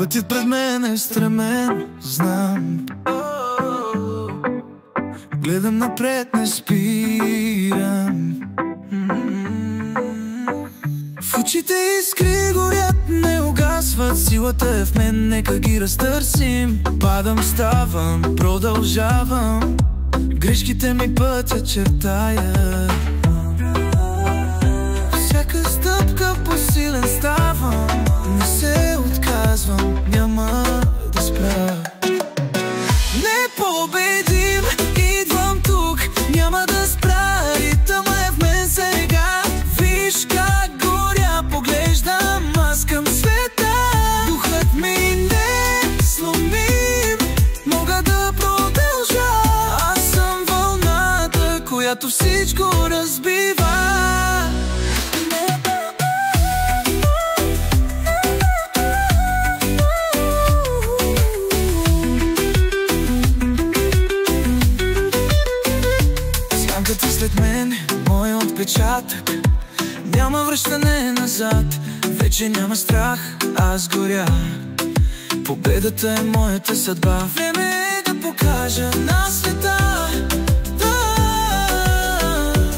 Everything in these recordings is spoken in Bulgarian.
Пътят пред мен е стремен, знам. Гледам напред, не спирам. В очите искри горят, не угасват. Силата е в мен, нека ги разтърсим. Падам, ставам, продължавам. Грешките ми пътя чертаят. Всяка стъпка по-силен ставам. Не се отказвам, няма да спра. Непобедим, идвам тук, няма да спра. Ритъмът е в мен сега. Виж как горя, поглеждам аз към света. Духът ми не сломим, мога да продължа. Аз съм вълната, която всичко разбива. Сянката след мен, моя отпечатък. Няма връщане назад, вече няма страх, аз горя. Победата е моята съдба. Време е да покажа на света.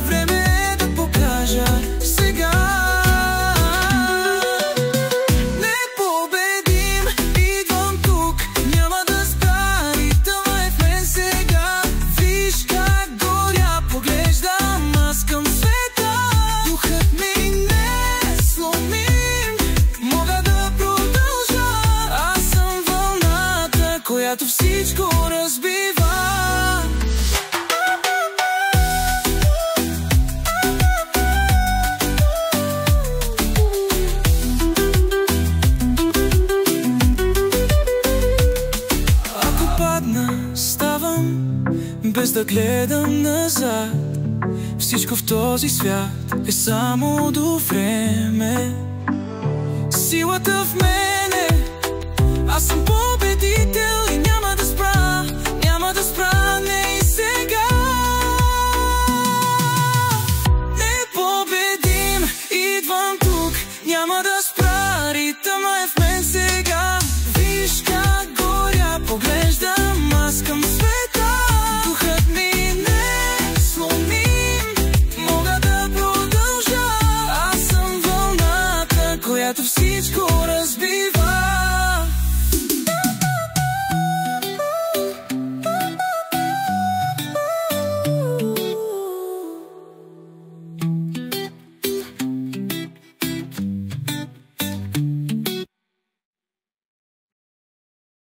Време е да покажа сега. Непобедим, идвам тук, няма да спра. Ритъмът е в мен сега. Виж как горя, поглеждам аз към света. Духът ми не сломим, мога да продължа. Аз съм вълната, която всичко разбива. Ако падна, ставам, без да гледам назад. Всичко в този свят е само до време. Силата в мене, аз съм победител.